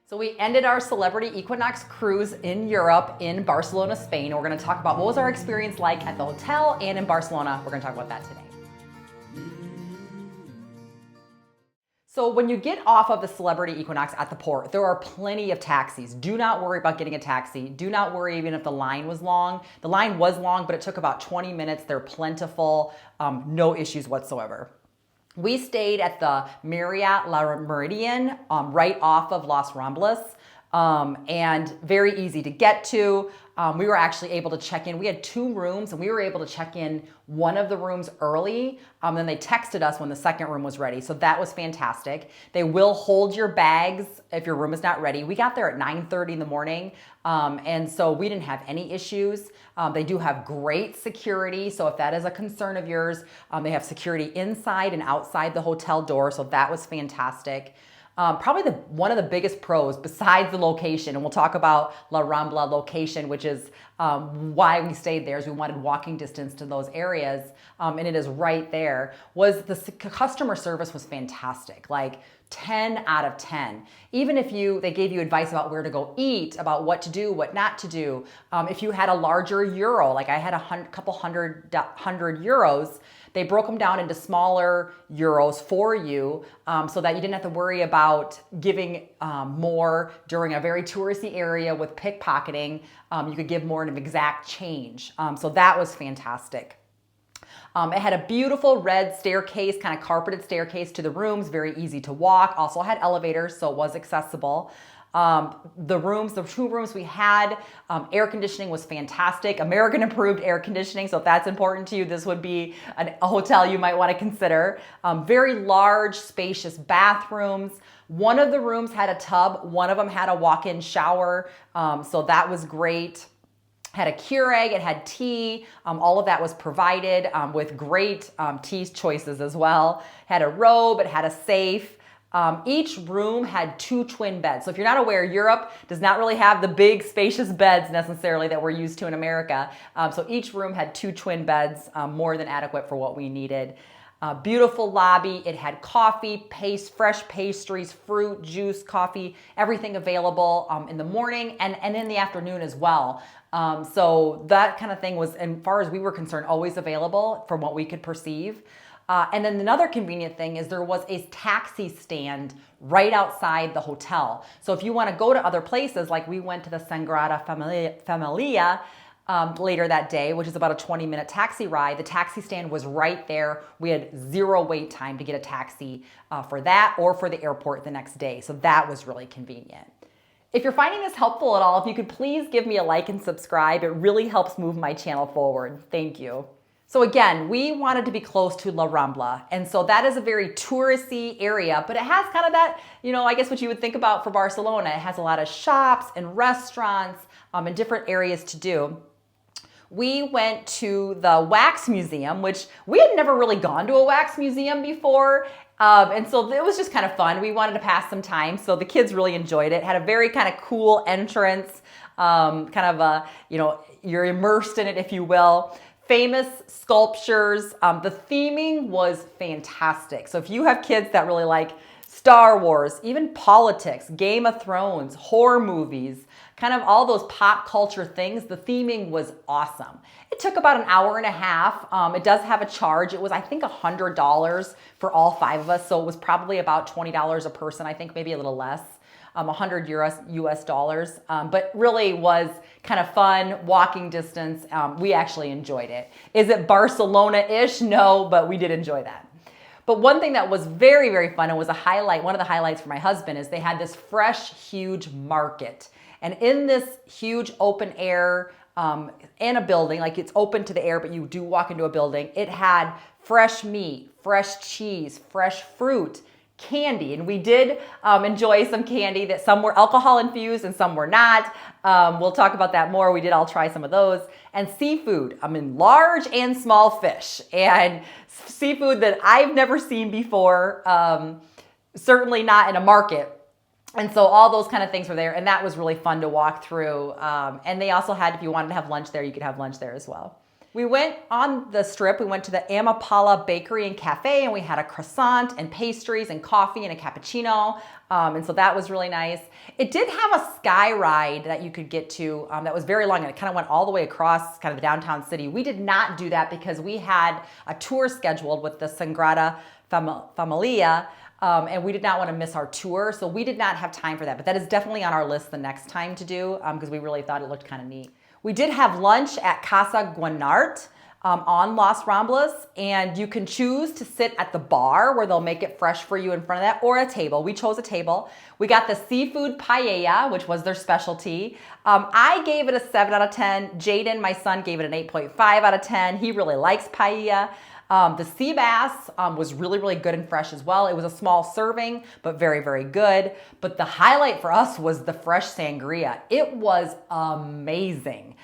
So we ended our Celebrity Equinox cruise in Europe, in Barcelona, Spain. We're gonna talk about what was our experience like at the hotel and in Barcelona. We're gonna talk about that today. So when you get off of the Celebrity Equinox at the port, there are plenty of taxis. Do not worry about getting a taxi. Do not worry even if the line was long. The line was long, but it took about 20 minutes. They're plentiful, no issues whatsoever. We stayed at the Marriott La Meridien right off of Las Ramblas, and very easy to get to. We were actually able to check in. We had 2 rooms and we were able to check in one of the rooms early. Then they texted us when the second room was ready. So that was fantastic. They will hold your bags if your room is not ready. We got there at 9:30 in the morning. And so we didn't have any issues. They do have great security. So if that is a concern of yours, they have security inside and outside the hotel door. So that was fantastic. Probably one of the biggest pros besides the location, and we'll talk about La Rambla location, which is why we stayed there, is we wanted walking distance to those areas, and it is right there, was the customer service was fantastic, like 10 out of 10. Even if they gave you advice about where to go eat, about what to do, what not to do. If you had a larger euro, like I had a couple hundred euros, they broke them down into smaller euros for you so that you didn't have to worry about giving more during a very touristy area with pickpocketing. You could give more in an exact change. So that was fantastic. It had a beautiful red staircase, kind of carpeted staircase to the rooms, very easy to walk. Also had elevators, so it was accessible. The 2 rooms we had, air conditioning was fantastic. American approved air conditioning. So if that's important to you, this would be a hotel you might want to consider. Very large, spacious bathrooms. One of the rooms had a tub. One of them had a walk-in shower. So that was great. Had a Keurig, it had tea, all of that was provided with great tea choices as well. Had a robe, it had a safe. Each room had 2 twin beds. So if you're not aware, Europe does not really have the big spacious beds necessarily that we're used to in America. So each room had 2 twin beds, more than adequate for what we needed. Beautiful lobby. It had coffee, fresh pastries, fruit, juice, coffee, everything available in the morning and in the afternoon as well. So that kind of thing was, as far as we were concerned, always available from what we could perceive. And then another convenient thing is there was a taxi stand right outside the hotel. So if you want to go to other places, like we went to the Sagrada Familia later that day, which is about a 20-minute taxi ride, the taxi stand was right there. We had 0 wait time to get a taxi for that or for the airport the next day. So that was really convenient. If you're finding this helpful at all, if you could please give me a like and subscribe, it really helps move my channel forward. Thank you. So again, we wanted to be close to La Rambla. And so that is a very touristy area, but it has kind of that, I guess what you would think about for Barcelona. It has a lot of shops and restaurants and different areas to do. We went to the wax museum, which we had never really gone to a wax museum before. And so it was just kind of fun. We wanted to pass some time. So the kids really enjoyed it. Had a very kind of cool entrance, you're immersed in it, if you will. Famous sculptures. The theming was fantastic. So if you have kids that really like Star Wars, even politics, Game of Thrones, horror movies, kind of all those pop culture things, the theming was awesome. It took about an hour and a half. It does have a charge. It was, I think, $100 for all 5 of us. So it was probably about $20 a person, I think maybe a little less. 100 US dollars, but really was kind of fun, walking distance. We actually enjoyed it. Is it Barcelona-ish? No, but we did enjoy that. But one thing that was very, very fun and was one of the highlights for my husband is they had this fresh, huge market. And in this huge open air, in a building, like it's open to the air, but you do walk into a building, it had fresh meat, fresh cheese, fresh fruit, candy. And we did enjoy some candy that some were alcohol infused and some were not. We'll talk about that more. We did all try some of those. And seafood, large and small fish and seafood that I've never seen before, certainly not in a market. And so all those kind of things were there. And that was really fun to walk through. And they also had, if you wanted to have lunch there, you could have lunch there as well. We went on the strip. We went to the Amapala Bakery and Cafe, and we had a croissant and pastries and coffee and a cappuccino. And so that was really nice. It did have a sky ride that you could get to that was very long, and it kind of went all the way across kind of the downtown city. We did not do that because we had a tour scheduled with the Sagrada Familia, and we did not want to miss our tour, so we did not have time for that. But that is definitely on our list the next time to do because we really thought it looked kind of neat. We did have lunch at Casa Guanart on Las Ramblas, and you can choose to sit at the bar where they'll make it fresh for you in front of that, or a table. We chose a table. We got the seafood paella, which was their specialty. I gave it a 7 out of 10. Jaden, my son, gave it an 8.5 out of 10. He really likes paella. The sea bass was really, really good and fresh as well. It was a small serving, but very, very good. But the highlight for us was the fresh sangria. It was amazing.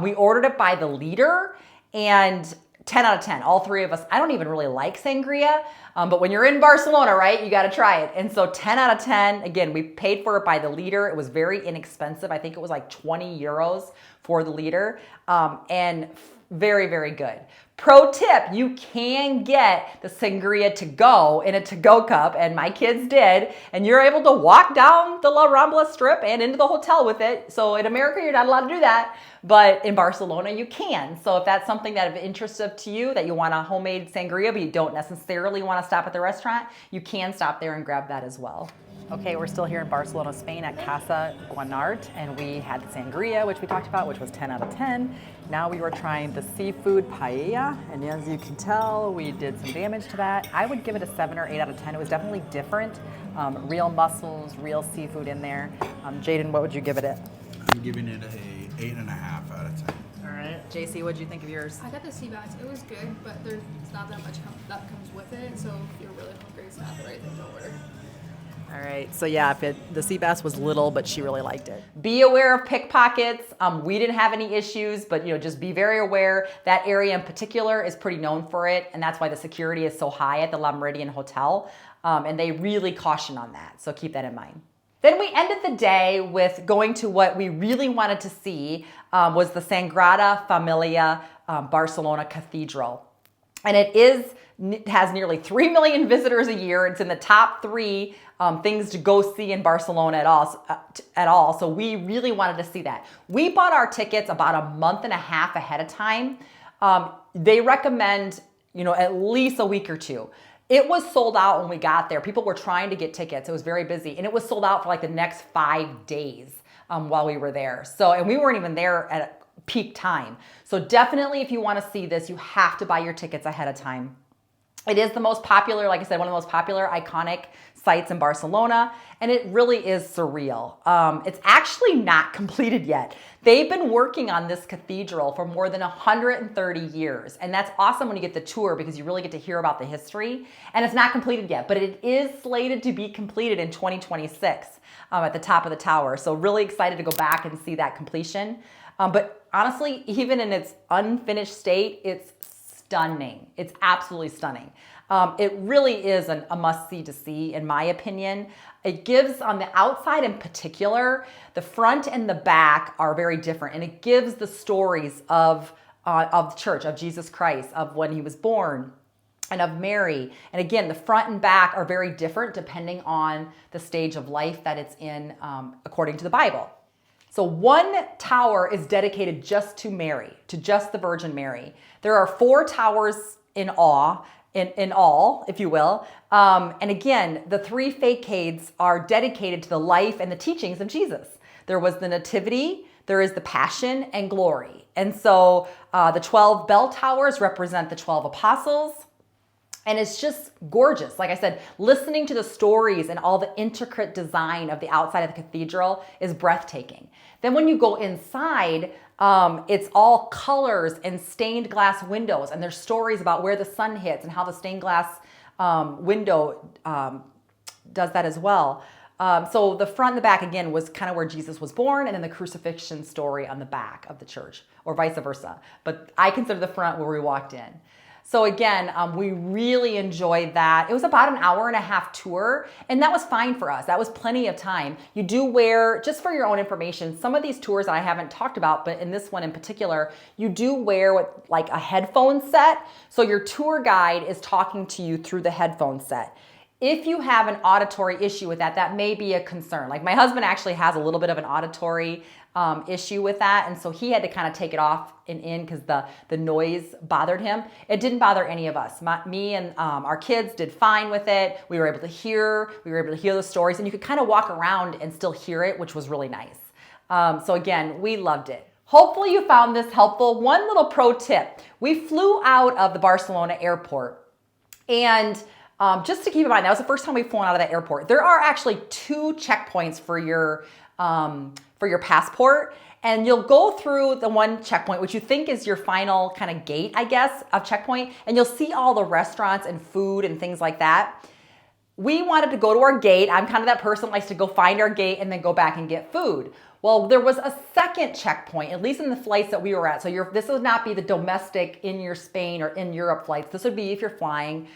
We ordered it by the liter, and 10 out of 10, all three of us. I don't even really like sangria, but when you're in Barcelona, right, you got to try it. And so 10 out of 10, again, we paid for it by the liter. It was very inexpensive. I think it was like 20 euros for the liter, and very, very good. Pro tip, you can get the sangria to go in a to-go cup, and my kids did, and you're able to walk down the La Rambla strip and into the hotel with it. So in America, you're not allowed to do that, but in Barcelona, you can. So if that's something that of interest to you, that you want a homemade sangria, but you don't necessarily want to stop at the restaurant, you can stop there and grab that as well. Okay, we're still here in Barcelona, Spain at Casa Guanart, and we had the sangria, which we talked about, which was 10 out of 10. Now we were trying the seafood paella, and as you can tell, we did some damage to that. I would give it a 7 or 8 out of 10. It was definitely different. Real mussels, real seafood in there. Jaden, what would you give it at? I'm giving it a 8.5 out of 10. All right. JC, what'd you think of yours? I got the sea bass. It was good, but there's not that much that comes with it, so if you're really hungry, it's not the right thing to order. All right, so yeah, the sea bass was little, but she really liked it. Be aware of pickpockets. We didn't have any issues, but just be very aware. That area in particular is pretty known for it, and that's why the security is so high at the La Meridien Hotel, and they really caution on that, so keep that in mind. Then we ended the day with going to what we really wanted to see, was the Sagrada Familia Barcelona Cathedral. And it has nearly 3 million visitors a year. It's in the top 3 things to go see in Barcelona at all. So we really wanted to see that. We bought our tickets about a month and a half ahead of time. They recommend, at least a week or 2. It was sold out when we got there. People were trying to get tickets. It was very busy, and it was sold out for like the next 5 days while we were there. And we weren't even there at peak time. So definitely, if you want to see this, you have to buy your tickets ahead of time. It is the most popular, like I said, one of the most popular iconic sites in Barcelona, and it really is surreal. It's actually not completed yet. They've been working on this cathedral for more than 130 years, and that's awesome when you get the tour because you really get to hear about the history, and it's not completed yet, but it is slated to be completed in 2026 at the top of the tower. So really excited to go back and see that completion. But honestly, even in its unfinished state, it's stunning. It's absolutely stunning. It really is a must-see to see, in my opinion. It gives, on the outside in particular, the front and the back are very different, and it gives the stories of the church, of Jesus Christ, of when he was born, and of Mary. And again, the front and back are very different depending on the stage of life that it's in, according to the Bible. So one tower is dedicated just to Mary, to just the Virgin Mary. There are 4 towers in all, if you will. And again, the 3 facades are dedicated to the life and the teachings of Jesus. There was the Nativity, there is the Passion, and Glory. And so the 12 bell towers represent the 12 apostles. And it's just gorgeous. Like I said, listening to the stories and all the intricate design of the outside of the cathedral is breathtaking. Then when you go inside, it's all colors and stained glass windows. And there's stories about where the sun hits and how the stained glass window does that as well. So the front and the back, again, was kind of where Jesus was born, and then the crucifixion story on the back of the church, or vice versa. But I consider the front where we walked in. So again, we really enjoyed that. It was about an hour and a half tour, and that was fine for us. That was plenty of time. You do wear, just for your own information, some of these tours that I haven't talked about, but in this one in particular, you do wear what, like a headphone set. So your tour guide is talking to you through the headphone set. If you have an auditory issue with that, that may be a concern. Like my husband actually has a little bit of an auditory issue with that, and so he had to kind of take it off and in because the noise bothered him. It didn't bother any of us. Me and our kids did fine with it. We were able to hear the stories, and you could kind of walk around and still hear it, which was really nice. So again, we loved it. Hopefully you found this helpful. One little pro tip: we flew out of the Barcelona airport, and just to keep in mind, that was the first time we've flown out of that airport. There are actually 2 checkpoints for your passport, and you'll go through the one checkpoint, which you think is your final kind of gate, I guess, of checkpoint, and you'll see all the restaurants and food and things like that. We wanted to go to our gate. I'm kind of that person who likes to go find our gate and then go back and get food. Well, there was a second checkpoint, at least in the flights that we were at. So this would not be the domestic in your Spain or in Europe flights. This would be if you're flying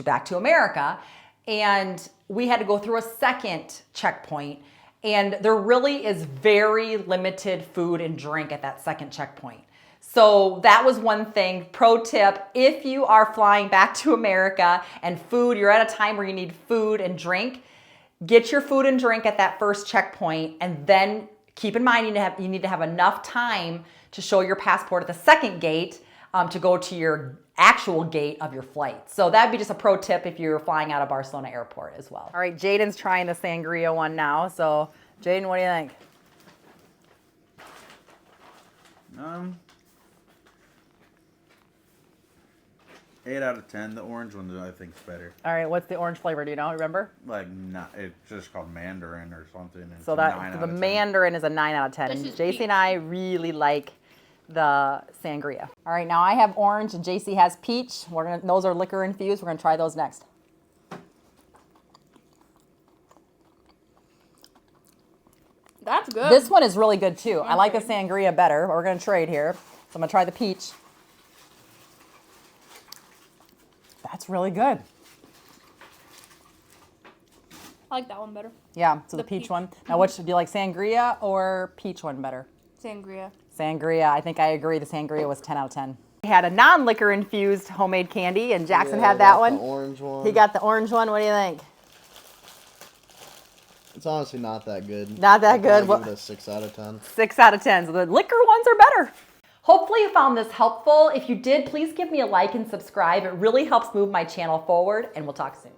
back to America. And we had to go through a second checkpoint. And there really is very limited food and drink at that second checkpoint. So that was one thing. Pro tip: if you are flying back to America and you're at a time where you need food and drink, get your food and drink at that first checkpoint, and then keep in mind you need to have enough time to show your passport at the second gate to go to your actual gate of your flight. So that'd be just a pro tip if you're flying out of Barcelona airport as well. All right, Jaden's trying the sangria one now. So Jaden, what do you think? 8 out of 10. The orange one I think is better. All right, what's the orange flavor? Do you know? Remember? Like, it's just called Mandarin or something. So the Mandarin is a 9 out of 10. And JC and I really like the sangria. All right, now I have orange and JC has peach. Those are liquor infused. We're gonna try those next. That's good. This one is really good too. I like the sangria better. We're gonna trade here. So I'm gonna try the peach. That's really good. I like that one better. Yeah, so the peach one. Now, do you like sangria or peach one better? Sangria. Sangria, I think I agree. The sangria was 10 out of 10. We had a non-liquor infused homemade candy, and Jackson had that one. The orange one. He got the orange one. What do you think? It's honestly not that good. Not that good. I'd give it a 6 out of 10. 6 out of 10. So the liquor ones are better. Hopefully you found this helpful. If you did, please give me a like and subscribe. It really helps move my channel forward, and we'll talk soon.